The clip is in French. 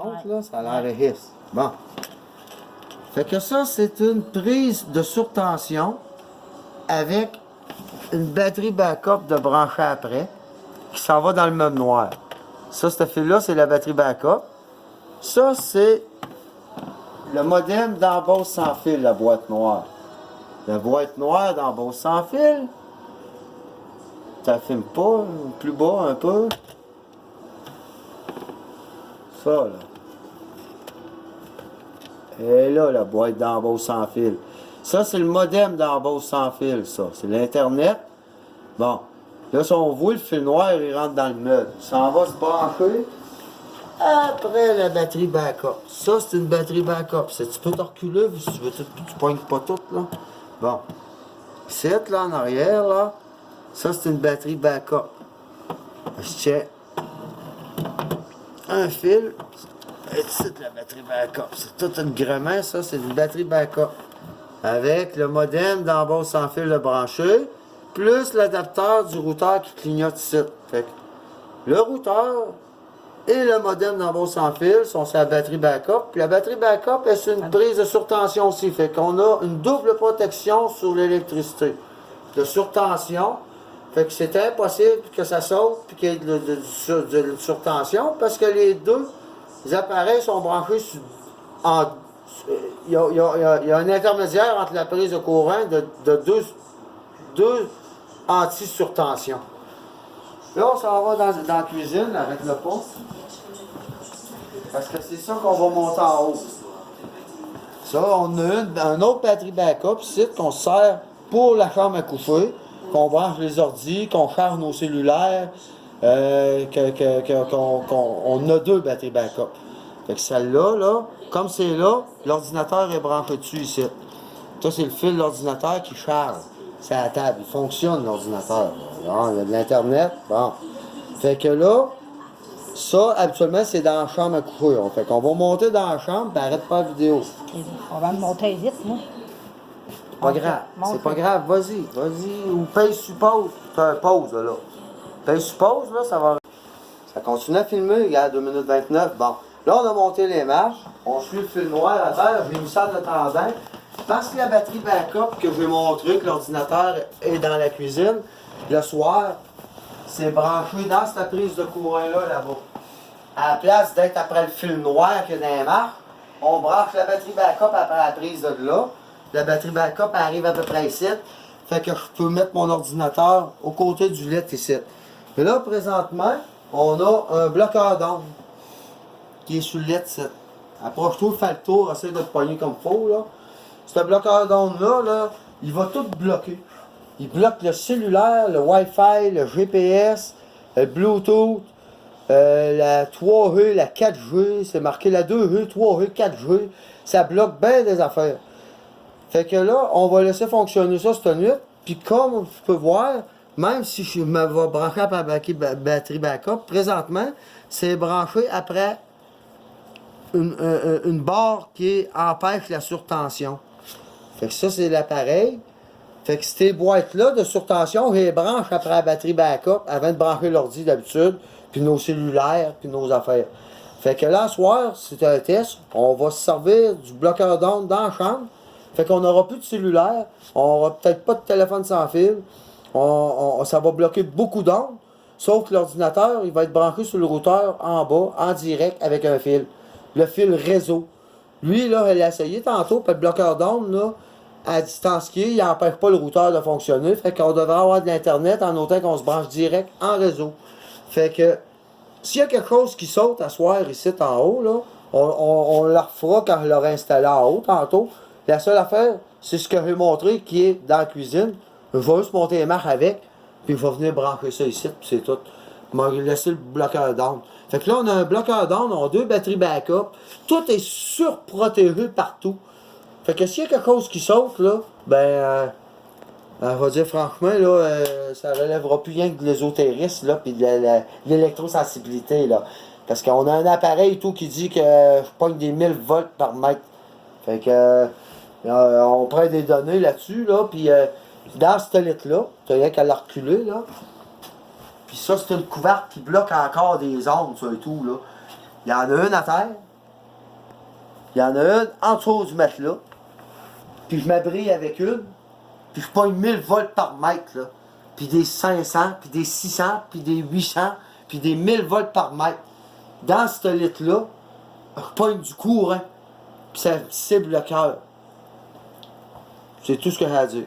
monte, là, ça l'enregistre. Bon. Fait que ça, c'est une prise de surtension avec une batterie backup de brancher après qui s'en va dans le meuble noir. Ça, ce fil-là, c'est la batterie backup. Ça, c'est le modem d'embauche sans fil, la boîte noire. La boîte noire d'embauche sans fil, ça filme pas, plus bas un peu. Ça, là. Et là, la boîte d'embauche sans fil. Ça, c'est le modem d'embauche sans fil, ça. C'est l'Internet. Bon. Là, si on voit le fil noir, il rentre dans le meuble. Ça en va se brancher après la batterie backup. Ça, c'est une batterie backup. Tu peux te reculer si tu veux, tu pognes pas tout, là. Bon. Cette, là, en arrière, là, ça, c'est une batterie backup. Je tiens un fil. Et c'est la batterie backup. C'est tout un gréement, ça, c'est une batterie backup. Avec le modem d'embauche sans fil de branché, plus l'adapteur du routeur qui clignote ici. Fait que le routeur et le modem d'embauche sans fil sont sur la batterie backup. Puis la batterie backup est sur une prise de surtension aussi. Fait qu'on a une double protection sur l'électricité. De surtension. Fait que c'est impossible que ça saute puis qu'il y ait de surtension parce que les deux appareils sont branchés en. Il y a un intermédiaire entre la prise de courant de deux anti-surtensions. Là, on s'en va dans la cuisine, arrête-le pas. Parce que c'est ça qu'on va monter en haut. Ça, on a un autre batterie backup ici qu'on sert pour la chambre à coucher, qu'on branche les ordis, qu'on charge nos cellulaires, on a deux batteries backup. Fait que celle-là, là, comme c'est là, l'ordinateur est branché dessus ici. Ça, c'est le fil de l'ordinateur qui charge. C'est à la table. Il fonctionne, l'ordinateur. Il y a de l'Internet. Bon. Fait que là, ça, habituellement, c'est dans la chambre à coucher. Fait qu'on va monter dans la chambre et arrête pas la vidéo. On va me monter vite, moi. Pas grave. C'est pas grave. Vas-y. Vas-y. Ou paye sur pause. Fais un pause, là. Paye sur pause, là, ça va. Ça continue à filmer. Regarde, 2 minutes 29. Bon. Là, on a monté les marches. On suit le fil noir à terre. J'ai mis ça de tendance. Parce que la batterie backup que je vais montrer, que l'ordinateur est dans la cuisine, le soir, c'est branché dans cette prise de courant-là, là-bas. À la place d'être après le fil noir qu'il y a dans les marches, on branche la batterie backup après la prise de là. La batterie backup arrive à peu près ici. Fait que je peux mettre mon ordinateur au côté du lit ici. Et là, présentement, on a un bloqueur d'onde qui est sur le lit ici. Approche-toi, fais le tour, essaye de te pogner comme il faut, là. Ce bloqueur d'onde-là, là, il va tout bloquer. Il bloque le cellulaire, le Wi-Fi, le GPS, le Bluetooth, la 3G, la 4G, c'est marqué la 2G, 3G, 4G. Ça bloque bien des affaires. Fait que là, on va laisser fonctionner ça cette nuit. Puis comme tu peux voir, même si je me vais brancher après la batterie backup, présentement, c'est branché après une barre qui empêche la surtension. Fait que ça, c'est l'appareil. Fait que ces boîtes-là de surtension, on les branche après la batterie backup avant de brancher l'ordi d'habitude, puis nos cellulaires, puis nos affaires. Fait que là, ce soir, c'est un test. On va se servir du bloqueur d'onde dans la chambre. Fait qu'on n'aura plus de cellulaire. On n'aura peut-être pas de téléphone sans fil. Ça va bloquer beaucoup d'ondes. Sauf que l'ordinateur, il va être branché sur le routeur en bas, en direct, avec un fil. Le fil réseau. Lui, là, il a essayé tantôt, puis le bloqueur d'onde, là, à distance qui est, il n'empêche pas le routeur de fonctionner. Fait qu'on devrait avoir de l'Internet en autant qu'on se branche direct en réseau. Fait que, s'il y a quelque chose qui saute à soir ici en haut, là, on la refera quand je l'aurai installé en haut tantôt. La seule affaire, c'est ce que je vais montrer qui est dans la cuisine. Je vais juste monter les marches avec, puis je vais venir brancher ça ici, puis c'est tout. Je vais laisser le bloqueur d'onde. Fait que là, on a un bloqueur d'onde, on a deux batteries backup. Tout est surprotégé partout. Fait que s'il y a quelque chose qui saute, là, ben, on va dire franchement, là, ça relèvera plus rien que de l'ésotérisme, là, puis de l'électrosensibilité, là. Parce qu'on a un appareil et tout qui dit que je pogne des 1000 volts par mètre. Fait que, on prend des données là-dessus, là, puis dans ce litre-là, tu as rien qu'à la reculer, là. Puis ça, c'est une couverte qui bloque encore des ondes, ça et tout, là. Il y en a une à terre, Il y en a une en dessous du matelas. Puis je m'abrille avec une. Puis je pogne 1000 volts par mètre, là. Puis des 500, puis des 600, puis des 800, puis des 1000 volts par mètre. Dans cette litre-là, je pogne du courant. Puis ça cible le cœur. C'est tout ce que j'ai à dire.